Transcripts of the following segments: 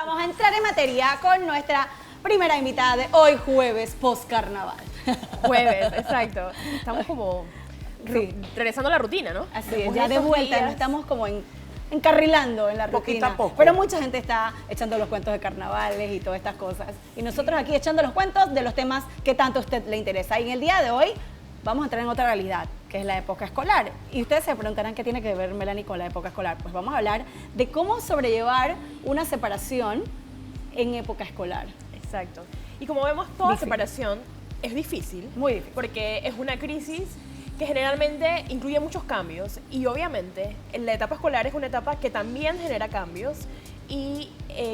vamos a entrar en materia con nuestra primera invitada de hoy, jueves, post-carnaval. Jueves, exacto. Estamos como regresando a la rutina, ¿no? Así es, ya de vuelta, no estamos como encarrilando en la rutina. Poquito a poco. Pero mucha gente está echando los cuentos de carnavales y todas estas cosas. Y nosotros aquí echando los cuentos de los temas que tanto a usted le interesa. Y en el día de hoy vamos a entrar en otra realidad, que es la época escolar. Y ustedes se preguntarán qué tiene que ver, Melanie, con la época escolar. Pues vamos a hablar de cómo sobrellevar una separación en época escolar. Exacto. Y como vemos, toda separación es difícil. Muy difícil. Porque es una crisis que generalmente incluye muchos cambios. Y obviamente, en la etapa escolar es una etapa que también genera cambios. Y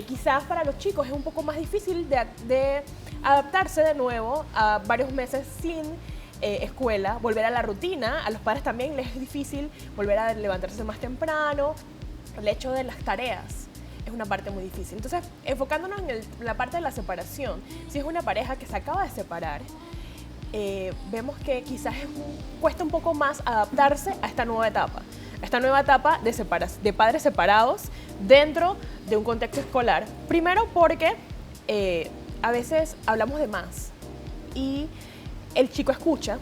quizás para los chicos es un poco más difícil de adaptarse de nuevo a varios meses sin escuela, volver a la rutina. A los padres también les es difícil volver a levantarse más temprano. El hecho de las tareas es una parte muy difícil. Entonces, enfocándonos en la parte de la separación, si es una pareja que se acaba de separar, vemos que quizás cuesta un poco más adaptarse a esta nueva etapa. Esta nueva etapa de padres separados dentro de un contexto escolar. Primero porque a veces hablamos de más y el chico escucha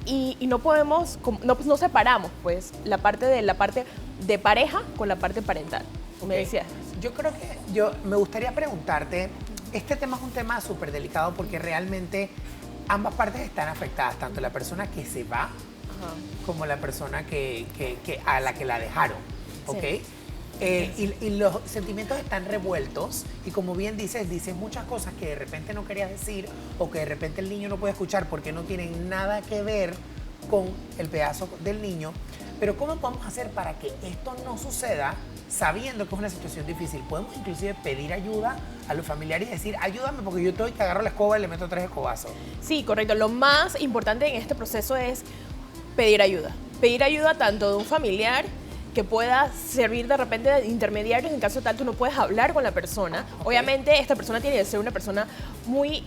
y no podemos, no separamos pues la parte de pareja con la parte parental. Me decías. Yo creo que me gustaría preguntarte, este tema es un tema súper delicado porque realmente ambas partes están afectadas, tanto la persona que se va como la persona a la que la dejaron, ¿ok? Sí. Y los sentimientos están revueltos y como bien dices muchas cosas que de repente no querías decir o que de repente el niño no puede escuchar porque no tienen nada que ver con el pedazo del niño. Pero ¿cómo podemos hacer para que esto no suceda sabiendo que es una situación difícil? Podemos inclusive pedir ayuda a los familiares y decir, ayúdame porque yo estoy que agarro la escoba y le meto 3 escobazos. Sí, correcto. Lo más importante en este proceso es pedir ayuda. Pedir ayuda tanto de un familiar que pueda servir de repente de intermediarios en caso tal tú no puedes hablar con la persona. Obviamente esta persona tiene que ser una persona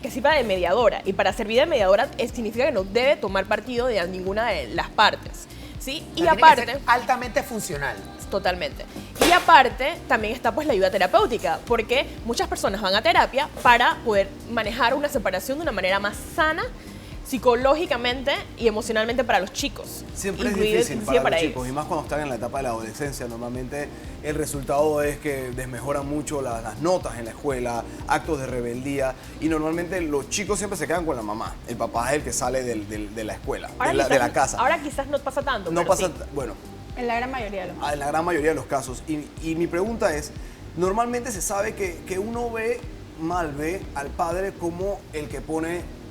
que sirva de mediadora y para servir de mediadora significa que no debe tomar partido de ninguna de las partes. ¿Sí? Y aparte, tiene que ser altamente funcional. Totalmente. Y aparte, también está pues la ayuda terapéutica, porque muchas personas van a terapia para poder manejar una separación de una manera más sana, psicológicamente y emocionalmente para los chicos. Siempre es difícil para los chicos, y más cuando están en la etapa de la adolescencia. Normalmente el resultado es que desmejoran mucho las notas en la escuela, actos de rebeldía, y normalmente los chicos siempre se quedan con la mamá. El papá es el que sale de la escuela, de la casa. Ahora quizás no pasa tanto, no pero pasa, sí. Bueno. En la gran mayoría de los casos. En la gran mayoría de los casos. Y mi pregunta es, normalmente se sabe que uno ve al padre como el que pone...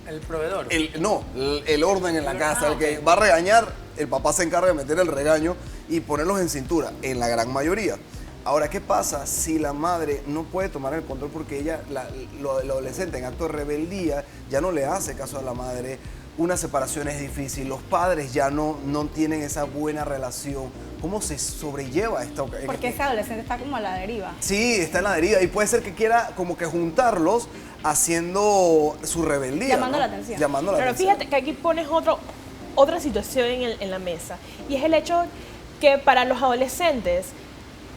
El proveedor. El orden en la casa, el que va a regañar, el papá se encarga de meter el regaño y ponerlos en cintura, en la gran mayoría. Ahora, ¿qué pasa si la madre no puede tomar el control porque ella, el adolescente en acto de rebeldía, ya no le hace caso a la madre? Una separación es difícil, los padres ya no tienen esa buena relación. ¿Cómo se sobrelleva esto? Porque ese adolescente está como a la deriva. Sí, está en la deriva y puede ser que quiera como que juntarlos haciendo su rebeldía. Llamando la atención. Pero fíjate que aquí pones otra situación en la mesa y es el hecho que para los adolescentes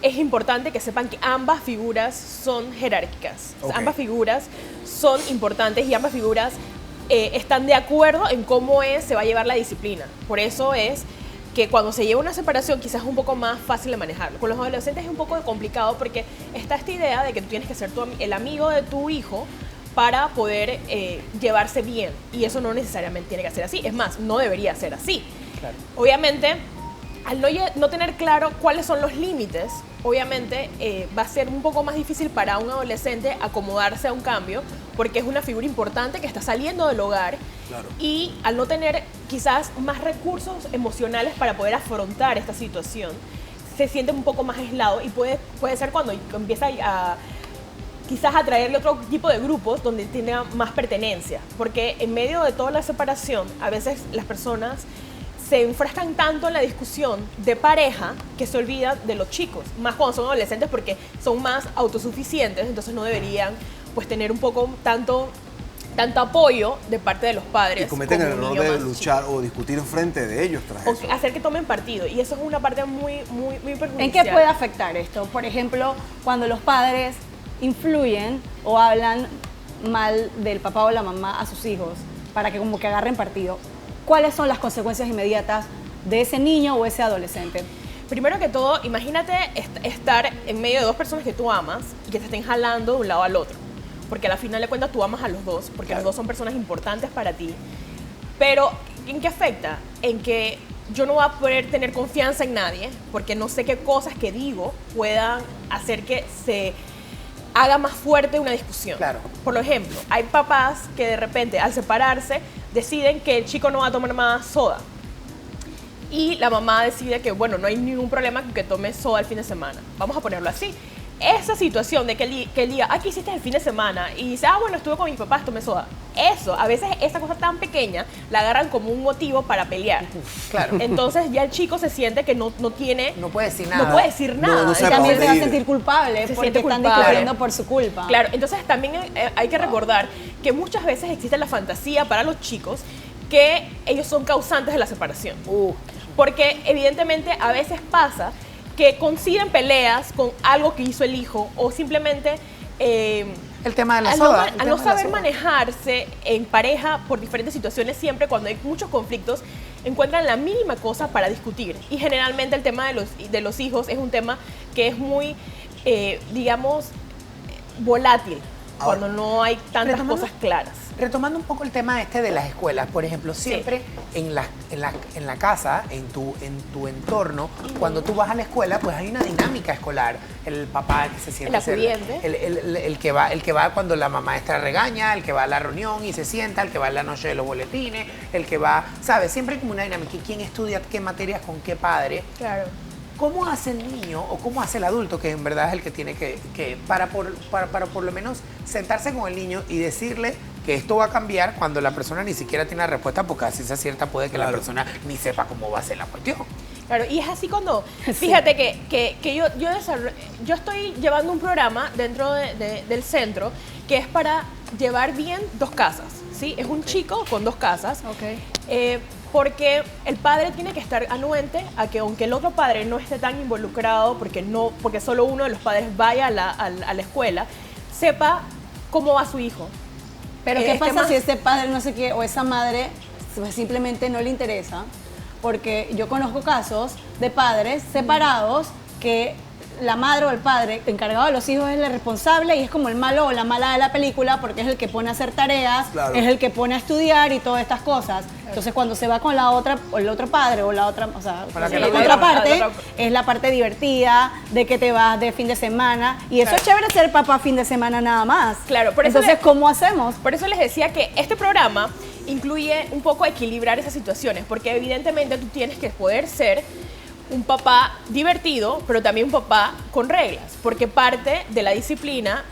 es importante que sepan que ambas figuras son jerárquicas. O sea, ambas figuras son importantes y ambas figuras están de acuerdo en cómo se va a llevar la disciplina. Por eso es que cuando se lleva una separación quizás es un poco más fácil de manejarlo. Con los adolescentes es un poco complicado porque está esta idea de que tú tienes que ser el amigo de tu hijo para poder llevarse bien. Y eso no necesariamente tiene que ser así. Es más, no debería ser así. Claro. Obviamente, al no tener claro cuáles son los límites, obviamente va a ser un poco más difícil para un adolescente acomodarse a un cambio porque es una figura importante que está saliendo del hogar. Claro. Y al no tener quizás más recursos emocionales para poder afrontar esta situación, se siente un poco más aislado y puede ser cuando empieza a quizás atraerle otro tipo de grupos donde tenga más pertenencia. Porque en medio de toda la separación, a veces las personas se enfrascan tanto en la discusión de pareja que se olvidan de los chicos, más cuando son adolescentes porque son más autosuficientes, entonces no deberían pues tener un poco tanto apoyo de parte de los padres. Y cometen el error de luchar o discutir frente de ellos tras eso. O hacer que tomen partido, y eso es una parte muy perjudicial. ¿En qué puede afectar esto? Por ejemplo, cuando los padres influyen o hablan mal del papá o la mamá a sus hijos para que como que agarren partido, ¿cuáles son las consecuencias inmediatas de ese niño o ese adolescente? Primero que todo, imagínate estar en medio de dos personas que tú amas y que te estén jalando de un lado al otro. Porque a la final de cuentas tú amas a los dos, porque los dos son personas importantes para ti. Pero, ¿en qué afecta? En que yo no voy a poder tener confianza en nadie, porque no sé qué cosas que digo puedan hacer que se haga más fuerte una discusión. Claro. Por ejemplo, hay papás que de repente al separarse deciden que el chico no va a tomar más soda. Y la mamá decide que, bueno, no hay ningún problema con que tome soda el fin de semana. Vamos a ponerlo así. Esa situación de que él diga, ¿qué hiciste el fin de semana? Y dice, bueno, estuve con mis papás, tomé soda. Eso, a veces esa cosa tan pequeña la agarran como un motivo para pelear. Claro. Entonces ya el chico se siente que no tiene... No puede decir nada. No puede decir nada. No Y sé para también se va a dónde ir. sentir culpable Se porque siente están culpable. discutiendo por su culpa. Claro, entonces también hay que recordar que muchas veces existe la fantasía para los chicos que ellos son causantes de la separación. Porque evidentemente a veces pasa que consiguen peleas con algo que hizo el hijo o simplemente El tema de la al soda. el no tema de la saber soda. manejarse en pareja por diferentes situaciones, siempre cuando hay muchos conflictos, encuentran la mínima cosa para discutir. Y generalmente el tema de los hijos es un tema que es muy, digamos, volátil, Ahora, cuando no hay tantas retomando- cosas claras. Retomando un poco el tema de las escuelas, por ejemplo, siempre en la casa, en tu entorno, cuando tú vas a la escuela, pues hay una dinámica escolar. El papá que se siente El acudiente. el que va cuando la maestra regaña, el que va a la reunión y se sienta, el que va a la noche de los boletines, el que va, ¿sabes? Siempre hay como una dinámica. ¿Y quién estudia qué materias con qué padre? Claro. ¿Cómo hace el niño o cómo hace el adulto, que en verdad es el que tiene que para por lo menos sentarse con el niño y decirle que esto va a cambiar cuando la persona ni siquiera tiene la respuesta, porque así se acierta puede que la Claro. persona ni sepa cómo va a ser la cuestión? Claro, y es así cuando, fíjate que yo estoy llevando un programa dentro del centro que es para llevar bien dos casas, ¿sí? Es un chico con dos casas. Ok. Porque el padre tiene que estar anuente a que aunque el otro padre no esté tan involucrado, porque solo uno de los padres vaya a la escuela, sepa cómo va su hijo. Pero ¿qué Es que pasa más- si ese padre no sé qué o esa madre pues, simplemente no le interesa? Porque yo conozco casos de padres separados que la madre o el padre encargado de los hijos es el responsable y es como el malo o la mala de la película porque es el que pone a hacer tareas, Claro. es el que pone a estudiar y todas estas cosas. Entonces cuando se va con la otra o el otro padre o la otra, o sea, Con la sí, que la no otra vive. parte La otra- es la parte divertida de que te vas de fin de semana y eso es chévere ser papá fin de semana nada más. Claro, por eso Entonces, ¿cómo hacemos? Por eso les decía que este programa incluye un poco equilibrar esas situaciones, porque evidentemente tú tienes que poder ser un papá divertido, pero también un papá con reglas, porque parte de la disciplina,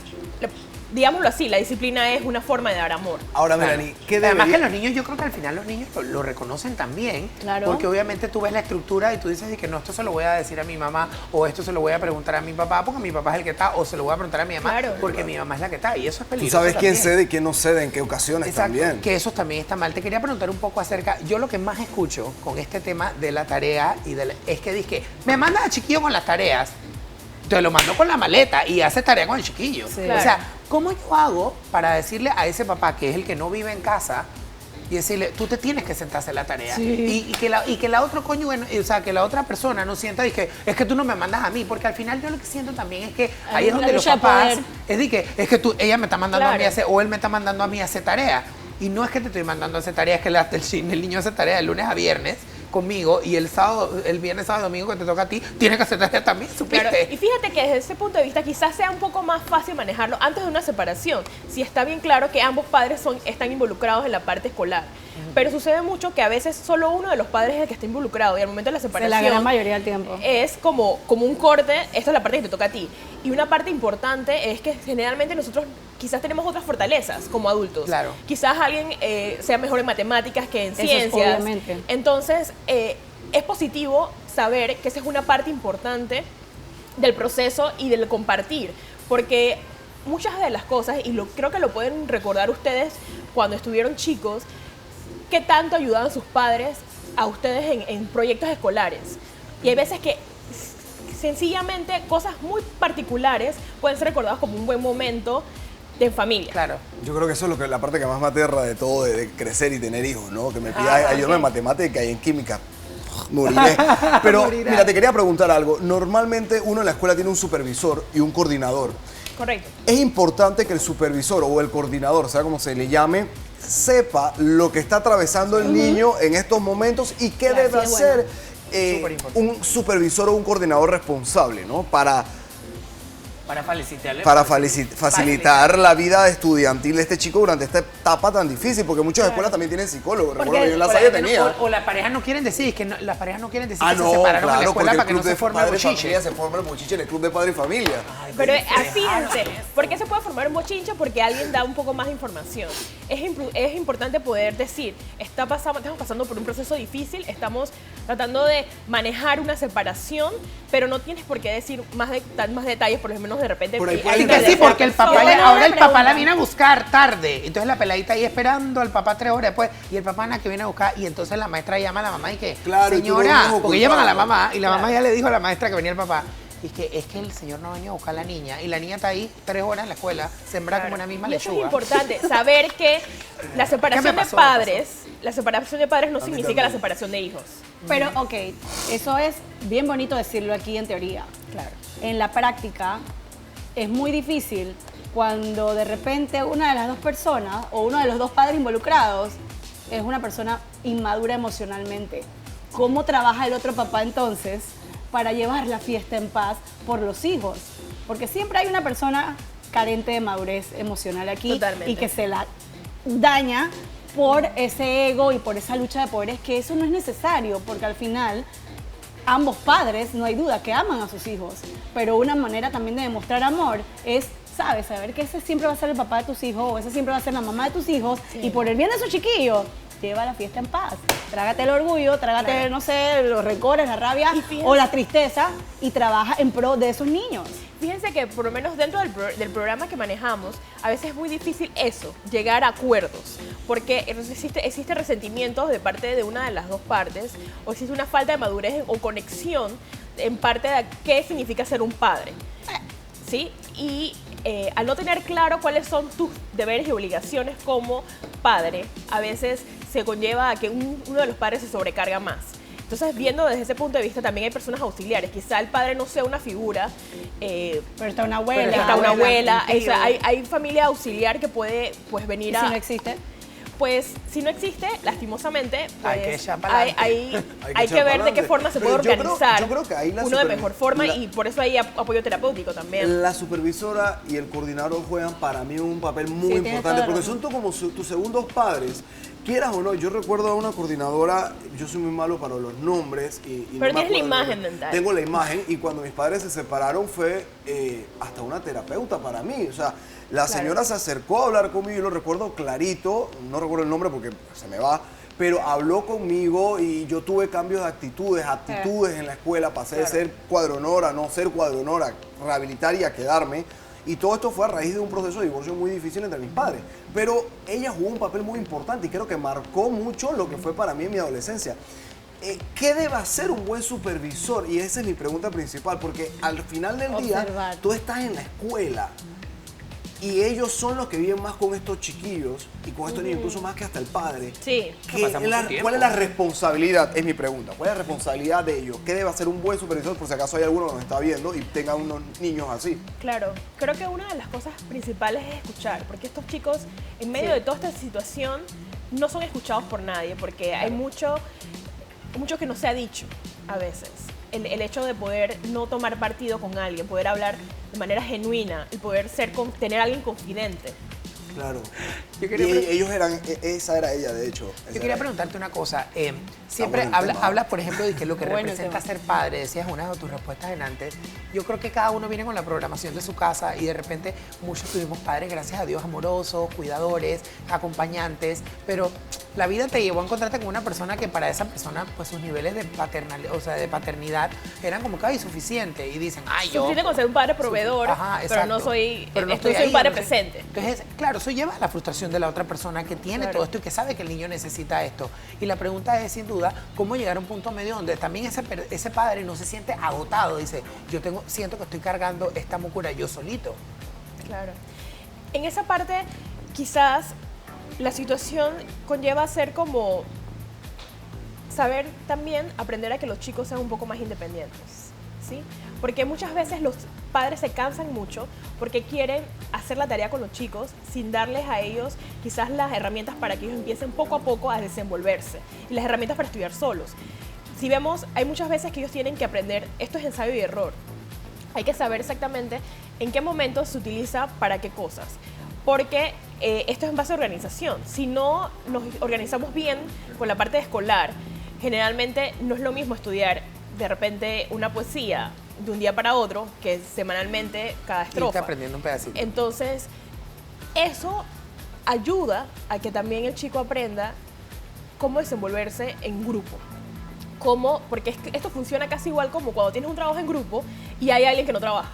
digámoslo así, la disciplina es una forma de dar amor. Ahora, Claro. Melanie, ¿qué Además que debería- los niños, yo creo que al final los niños lo reconocen también. Claro. Porque obviamente tú ves la estructura y tú dices de que no, esto se lo voy a decir a mi mamá o esto se lo voy a preguntar a mi papá porque mi papá es el que está o se lo voy a preguntar a mi mamá Claro. porque mi mamá es la que está y eso es Tú peligroso. sabes quién también. cede y quién no cede, en qué ocasiones Exacto, también. que eso también está mal. Te quería preguntar un poco acerca, yo lo que más escucho con este tema de la tarea es que dice, me mandas a chiquillo con las tareas, te lo mando con la maleta y hace tarea con el chiquillo. Sí. O Claro. sea, ¿cómo yo hago para decirle a ese papá que es el que no vive en casa y decirle, tú te tienes que sentar a hacer la tarea? Sí. Y que la otra coño, o sea, que la otra persona no sienta y que es que tú no me mandas a mí, porque al final yo lo que siento también es que Hay ahí es una donde los lucha de papás poder. es de que es que ella me está mandando a mí a Claro. hacer o él me está mandando a mí a hacer tarea. Y no es que te estoy mandando a hacer tarea, es que el niño hace tarea de lunes a viernes conmigo y el viernes, sábado, domingo que te toca a ti, tiene que hacer tarea también, ¿supiste? Claro, y fíjate que desde ese punto de vista quizás sea un poco más fácil manejarlo antes de una separación, si está bien claro que ambos padres están involucrados en la parte escolar. Pero sucede mucho que a veces solo uno de los padres es el que está involucrado y al momento de la De separación la gran mayoría del tiempo. es como un corte, esta es la parte que te toca a ti. Y una parte importante es que generalmente nosotros quizás tenemos otras fortalezas como adultos. Claro. Quizás alguien sea mejor en matemáticas que en Eso es ciencias. obviamente. Entonces, es positivo saber que esa es una parte importante del proceso y del compartir, porque muchas de las cosas, y creo que lo pueden recordar ustedes cuando estuvieron chicos, qué tanto ayudaban sus padres a ustedes en proyectos escolares. Y hay veces que sencillamente cosas muy particulares pueden ser recordadas como un buen momento de familia. Claro. Yo creo que eso es lo que, la parte que más me aterra de todo, de crecer y tener hijos, ¿no? Que me pida ayuda en matemática y en química. Moriré. Pero, Morirá. mira, te quería preguntar algo. Normalmente uno en la escuela tiene un supervisor y un coordinador. Correcto. Es importante que el supervisor o el coordinador, sea como se le llame, sepa lo que está atravesando el niño en estos momentos y qué Claro, debe sí, es hacer Superimportante. un supervisor o un coordinador responsable, ¿no? Para facilitar la vida estudiantil de este chico durante esta etapa tan difícil, porque muchas escuelas también tienen psicólogos. Recuerdo que yo en La Salle tenía. O las parejas no quieren decir, que las parejas no quieren decir Ah, que no, se separaron en la claro, escuela porque para el que no club de se forme el padre bochinche. familia se forma el bochinche en el club de padre y familia. Pero fíjense, ¿por qué se puede formar un bochinche? Porque alguien da un poco más de información. Es importante poder decir, estamos pasando por un proceso difícil, estamos tratando de manejar una separación, pero no tienes por qué decir más detalles, por lo menos de repente. Por ahí que puede Y alguien que te sí, dé porque el papá, Yo tengo ahora una el papá la pregunta. viene a buscar tarde. Entonces la peladita ahí esperando al papá 3 horas después. Y el papá nada que viene a buscar. Y entonces la maestra llama a la mamá y que, Claro, y tú lo señora, mismo porque llaman a la culpable. mamá. Y la mamá ya le dijo a la maestra que venía el papá. Y es que el señor no venía a buscar a la niña. Y la niña está ahí 3 horas en la escuela, sembrada como una misma Y eso es lechuga. importante, saber que la separación ¿Qué me de pasó? padres, la separación de padres no A mí significa la también. separación de hijos. Pero, ok, eso es bien bonito decirlo aquí en teoría. Claro. En la práctica es muy difícil cuando de repente una de las dos personas o uno de los dos padres involucrados es una persona inmadura emocionalmente. ¿Cómo trabaja el otro papá entonces para llevar la fiesta en paz por los hijos? Porque siempre hay una persona carente de madurez emocional aquí Totalmente. y que se la daña por ese ego y por esa lucha de poderes, que eso no es necesario, porque al final ambos padres, no hay duda, que aman a sus hijos, pero una manera también de demostrar amor es, sabes, saber que ese siempre va a ser el papá de tus hijos o ese siempre va a ser la mamá de tus hijos y por el bien de esos chiquillos, lleva la fiesta en paz. Trágate el orgullo, trágate, no sé, los rencores, la rabia Y fíjense- o la tristeza y trabaja en pro de esos niños. Fíjense que por lo menos dentro del programa que manejamos, a veces es muy difícil eso, llegar a acuerdos, porque existe resentimiento de parte de una de las dos partes, o existe una falta de madurez o conexión en parte de qué significa ser un padre. ¿Sí? Y al no tener claro cuáles son tus deberes y obligaciones como padre, a veces se conlleva a que uno de los padres se sobrecarga más. Entonces, viendo desde ese punto de vista, también hay personas auxiliares. Quizá el padre no sea una figura, Pero está una abuela. pero está una abuela. un tío. O sea, hay familia auxiliar que puede pues, ¿Y venir si a... no existe? Pues si no existe, lastimosamente, pues, Hay que echar pa'lante. hay que ver de qué forma se puede Pero yo creo- organizar yo creo que ahí la uno de supervi- mejor forma la- y por eso hay apoyo terapéutico también. La supervisora y el coordinador juegan para mí un papel muy Sí, tienes importante toda la porque razón. son como tus segundos padres. Quieras o no, yo recuerdo a una coordinadora, yo soy muy malo para los nombres. Y Pero no me tienes la acuerdo, imagen mental. Tengo la imagen y cuando mis padres se separaron fue hasta una terapeuta para mí. O sea, la señora se acercó a hablar conmigo, yo lo recuerdo clarito, no recuerdo el nombre porque se me va, pero habló conmigo y yo tuve cambios de actitudes en la escuela, pasé de ser cuadronora a no ser cuadronora, rehabilitar y a quedarme. Y todo esto fue a raíz de un proceso de divorcio muy difícil entre mis padres. Pero ella jugó un papel muy importante y creo que marcó mucho lo que fue para mí en mi adolescencia. ¿Qué debe hacer un buen supervisor? Y esa es mi pregunta principal, porque al final del día Observar. tú estás en la escuela y ellos son los que viven más con estos chiquillos y con estos niños, incluso más que hasta el padre. Sí. pasa mucho tiempo. ¿Cuál es la responsabilidad? Es mi pregunta. ¿Cuál es la responsabilidad de ellos? ¿Qué debe hacer un buen supervisor por si acaso hay alguno que nos está viendo y tenga unos niños así? Claro, creo que una de las cosas principales es escuchar, porque estos chicos, en medio de toda esta situación, no son escuchados por nadie, porque hay mucho que no se ha dicho a veces. El hecho de poder no tomar partido con alguien, poder hablar de manera genuina, el poder tener a alguien confidente. Claro. Yo quería Y ellos eran, esa era ella, de hecho. Yo quería preguntarte una cosa. Siempre bueno el tema. hablas, por ejemplo, de que lo que Bueno el representa tema. ser padre, decías una de tus respuestas en antes. Yo creo que cada uno viene con la programación de su casa y de repente muchos tuvimos padres, gracias a Dios, amorosos, cuidadores, acompañantes, pero la vida te llevó a encontrarte con una persona que para esa persona, pues sus niveles de de paternidad eran como que ay, suficiente. Y dicen, ay, yo. Suficiente con ser un padre proveedor, Ajá, pero no exacto. soy, Pero no soy ahí, un padre entonces- presente. Entonces, claro, eso lleva a la frustración de la otra persona que tiene Claro. todo esto y que sabe que el niño necesita esto. Y la pregunta es, sin duda, cómo llegar a un punto medio donde también ese padre no se siente agotado. Dice, siento que estoy cargando esta locura yo solito. Claro. En esa parte, quizás la situación conlleva ser como saber también aprender a que los chicos sean un poco más independientes, ¿sí? Porque muchas veces los padres se cansan mucho porque quieren hacer la tarea con los chicos sin darles a ellos quizás las herramientas para que ellos empiecen poco a poco a desenvolverse y las herramientas para estudiar solos. Si vemos, hay muchas veces que ellos tienen que aprender, esto es ensayo y error. Hay que saber exactamente en qué momento se utiliza para qué cosas. Porque esto es en base a organización. Si no nos organizamos bien con la parte escolar, generalmente no es lo mismo estudiar de repente una poesía de un día para otro que semanalmente cada Irte estrofa. aprendiendo un pedacito. Entonces, eso ayuda a que también el chico aprenda cómo desenvolverse en grupo. Porque esto funciona casi igual como cuando tienes un trabajo en grupo y hay alguien que no trabaja.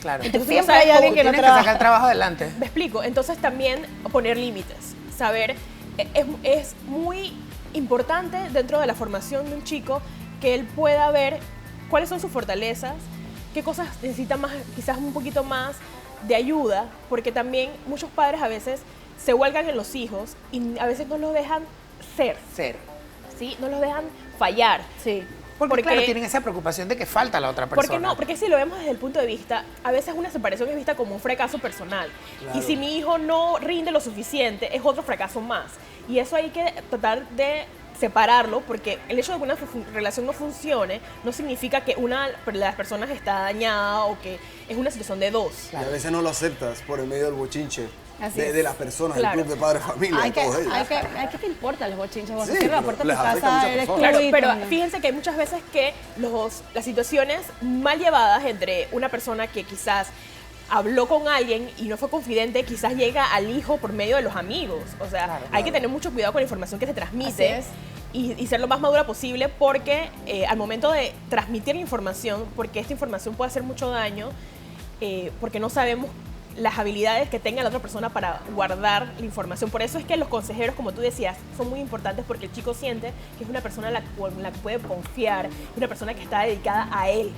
Claro. Entonces, Siempre tú sabes hay alguien cómo que no Tienes que trabaja. sacar el trabajo adelante. Me explico. Entonces también poner límites. Saber, es muy importante dentro de la formación de un chico que él pueda ver cuáles son sus fortalezas, qué cosas necesita más, quizás un poquito más de ayuda, porque también muchos padres a veces se vuelcan en los hijos y a veces no los dejan ser, ¿sí? No los dejan fallar. Sí. Porque claro, tienen esa preocupación de que falta la otra persona. ¿Por qué no? Porque si lo vemos desde el punto de vista, a veces una separación es vista como un fracaso personal. Claro. Y si mi hijo no rinde lo suficiente, es otro fracaso más. Y eso hay que tratar de separarlo, porque el hecho de que una relación no funcione no significa que una de las personas está dañada o que es una situación de dos. Y a veces no lo aceptas por el medio del bochinche Así es. de las personas, Claro. del club de padres familia, Hay de que, todos ellos. ¿qué te importa los bochinches? Vos Sí, cierra la pero puerta de les tu afecta a casa, muchas eres tú personas. Claro, y pero tú- fíjense que hay muchas veces que las situaciones mal llevadas entre una persona que quizás habló con alguien y no fue confidente, quizás llega al hijo por medio de los amigos. O sea, Claro, hay que claro. tener mucho cuidado con la información que se transmite. Así es. Y ser lo más madura posible porque al momento de transmitir la información, porque esta información puede hacer mucho daño, porque no sabemos las habilidades que tenga la otra persona para guardar la información. Por eso es que los consejeros, como tú decías, son muy importantes porque el chico siente que es una persona en la que puede confiar, una persona que está dedicada a él.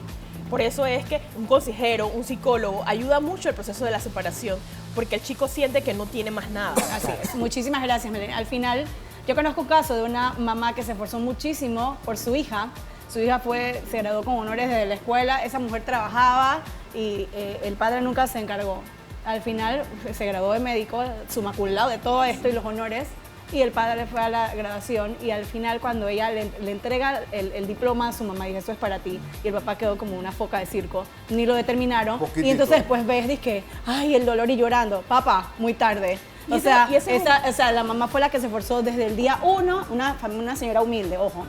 Por eso es que un consejero, un psicólogo, ayuda mucho el proceso de la separación, porque el chico siente que no tiene más nada. Así es. Muchísimas gracias, Melanie. Al final, yo conozco un caso de una mamá que se esforzó muchísimo por su hija. Su hija se graduó con honores de la escuela. Esa mujer trabajaba y el padre nunca se encargó. Al final se graduó de médico, summa cum laude de todo esto y los honores. Y el padre fue a la graduación y al final cuando ella le entrega el diploma a su mamá y dice, eso es para ti. Y el papá quedó como una foca de circo. Ni lo determinaron. Poquitito. Y entonces después ves, dice, ay, el dolor y llorando. Papá, muy tarde. Y O ese- sea, y ese es un- o sea, la mamá fue la que se esforzó desde el día 1, una señora humilde, ojo,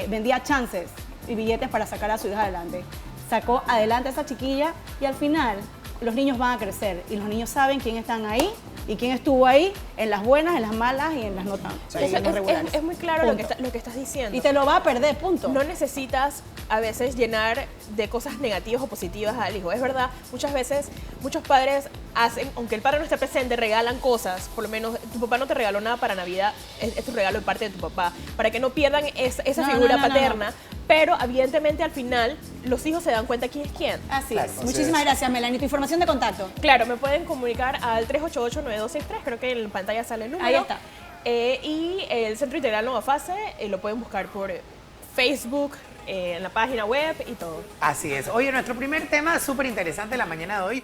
vendía chances y billetes para sacar a su hija adelante. Sacó adelante a esa chiquilla y al final los niños van a crecer y los niños saben quién están ahí y quién estuvo ahí en las buenas, en las malas y en las no tan Eso en los regulares. es muy claro lo Punto. que estás diciendo. Y te lo va a perder, punto. No necesitas a veces llenar de cosas negativas o positivas al hijo. Es verdad, muchas veces muchos padres hacen, aunque el padre no esté presente, regalan cosas. Por lo menos tu papá no te regaló nada para Navidad, es tu regalo de parte de tu papá, para que no pierdan esa No, figura no, no, no, paterna. Pero evidentemente al final los hijos se dan cuenta quién es quién. Así Claro, es. así Muchísimas es. gracias, Melanie. Tu información de contacto. Claro, me pueden comunicar al 388-9263, creo que en pantalla sale el número. Ahí está. Y el Centro Integral Nueva Fase lo pueden buscar por Facebook, en la página web y todo. Así es. Oye, nuestro primer tema súper interesante la mañana de hoy.